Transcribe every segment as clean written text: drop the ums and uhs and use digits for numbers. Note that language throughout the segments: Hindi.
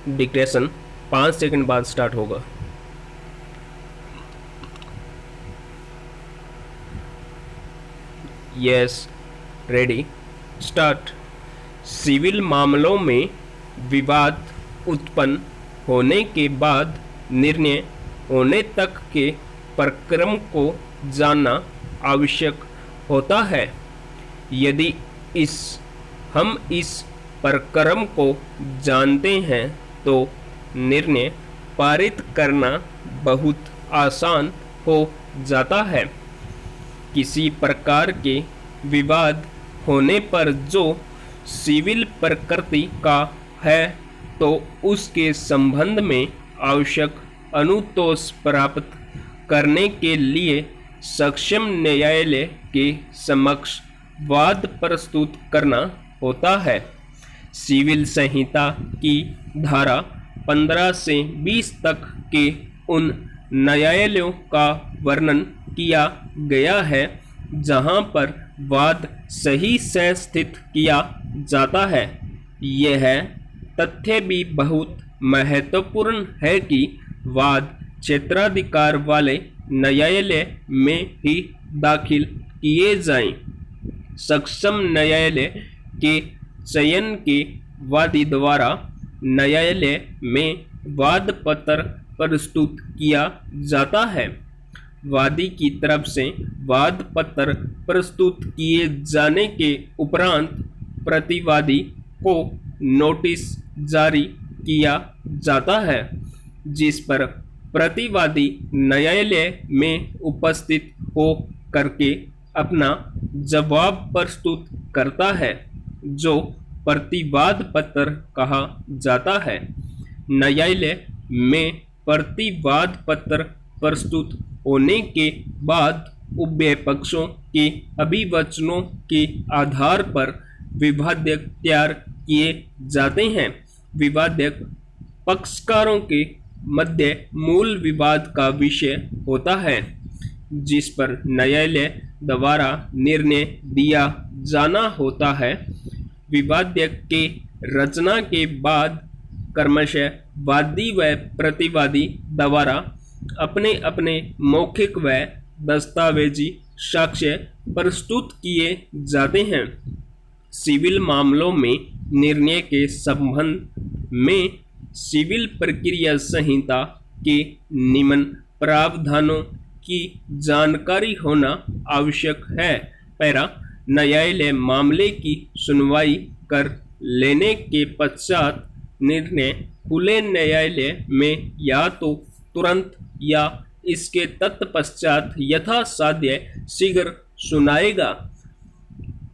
डिक्टेशन 5 सेकंड बाद स्टार्ट होगा। Yes, ready, start. सिविल मामलों में विवाद उत्पन्न होने के बाद निर्णय होने तक के प्रक्रम को जानना आवश्यक होता है। यदि हम इस प्रक्रम को जानते हैं तो निर्णय पारित करना बहुत आसान हो जाता है। किसी प्रकार के विवाद होने पर जो सिविल प्रकृति का है तो उसके संबंध में आवश्यक अनुतोष प्राप्त करने के लिए सक्षम न्यायालय के समक्ष वाद प्रस्तुत करना होता है। सिविल संहिता की धारा 15 से 20 तक के उन न्यायालयों का वर्णन किया गया है जहां पर वाद सही से स्थित किया जाता है। यह तथ्य भी बहुत महत्वपूर्ण है कि वाद क्षेत्राधिकार वाले न्यायालय में ही दाखिल किए जाएं। सक्षम न्यायालय के चयन के वादी द्वारा न्यायालय में वाद पत्र प्रस्तुत किया जाता है। वादी की तरफ से वाद पत्र प्रस्तुत किए जाने के उपरांत प्रतिवादी को नोटिस जारी किया जाता है जिस पर प्रतिवादी न्यायालय में उपस्थित हो करके अपना जवाब प्रस्तुत करता है जो प्रतिवाद पत्र कहा जाता है। न्यायालय में प्रतिवाद पत्र प्रस्तुत होने के बाद उभय पक्षों के अभिवचनों के आधार पर विवादक तैयार किए जाते हैं। विवादक पक्षकारों के मध्य मूल विवाद का विषय होता है जिस पर न्यायालय द्वारा निर्णय दिया जाना होता है। विवादक के रचना के बाद क्रमशः वादी व प्रतिवादी द्वारा अपने अपने मौखिक व दस्तावेजी साक्ष्य प्रस्तुत किए जाते हैं। सिविल मामलों में निर्णय के संबंध में सिविल प्रक्रिया संहिता के निम्न प्रावधानों की जानकारी होना आवश्यक है। पैरा, न्यायालय मामले की सुनवाई कर लेने के पश्चात निर्णय खुले न्यायालय में या तो तुरंत या इसके तत्पश्चात यथासाध्य शीघ्र सुनाएगा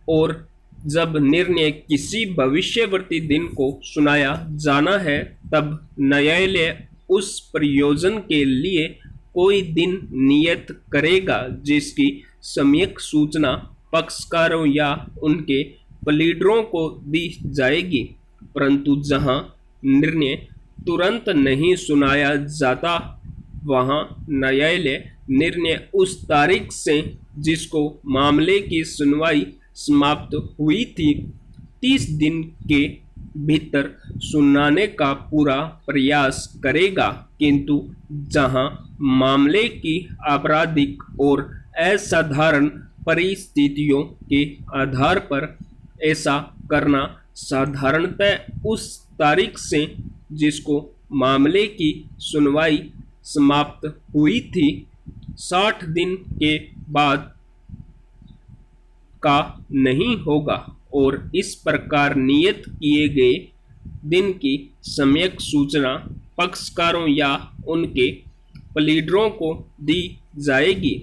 और जब निर्णय किसी भविष्यवर्ती दिन को सुनाया जाना है तब न्यायालय उस प्रयोजन के लिए कोई दिन नियत करेगा जिसकी सम्यक सूचना पक्षकारों या उनके प्लीडरों को दी जाएगी। परंतु जहां निर्णय तुरंत नहीं सुनाया जाता वहां न्यायालय निर्णय उस तारीख से जिसको मामले की सुनवाई समाप्त हुई थी 30 दिन के भीतर सुनाने का पूरा प्रयास करेगा। किंतु जहां मामले की आपराधिक और असाधारण परिस्थितियों के आधार पर ऐसा करना साधारणतः उस तारीख से जिसको मामले की सुनवाई समाप्त हुई थी 60 दिन के बाद का नहीं होगा और इस प्रकार नियत किए गए दिन की सम्यक सूचना पक्षकारों या उनके प्लीडरों को दी जाएगी।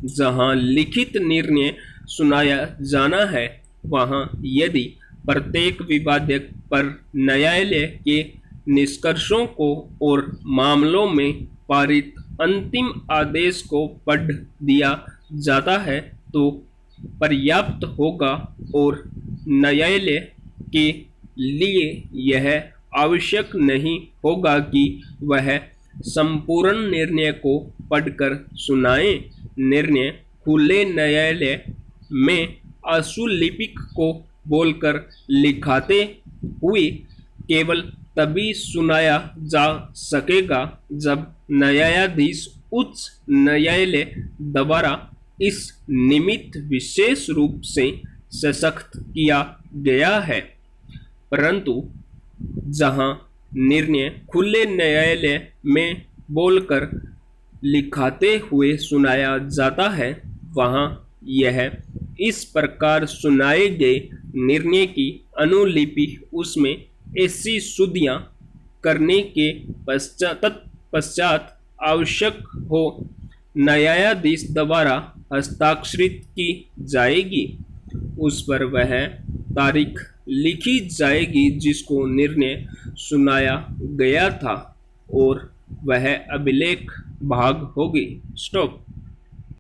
जहां लिखित निर्णय सुनाया जाना है वहां यदि प्रत्येक विवादक पर न्यायालय के निष्कर्षों को और मामलों में पारित अंतिम आदेश को पढ़ दिया जाता है तो पर्याप्त होगा और न्यायालय के लिए यह आवश्यक नहीं होगा कि वह संपूर्ण निर्णय को पढ़कर सुनाए। निर्णय खुले न्यायालय में आशुलिपिक को बोलकर लिखाते हुए केवल तभी सुनाया जा सकेगा जब न्यायाधीश उच्च न्यायालय द्वारा इस निमित्त विशेष रूप से सशक्त किया गया है। परंतु जहां निर्णय खुले न्यायालय में बोलकर लिखाते हुए सुनाया जाता है, वहां यह इस प्रकार सुनाए गए निर्णय की अनुलिपि उसमें ऐसी शुद्धियां करने के पश्चात आवश्यक हो न्यायाधीश द्वारा हस्ताक्षरित की जाएगी। उस पर वह तारीख लिखी जाएगी जिसको निर्णय सुनाया गया था और वह अभिलेख भाग होगी। स्टॉप।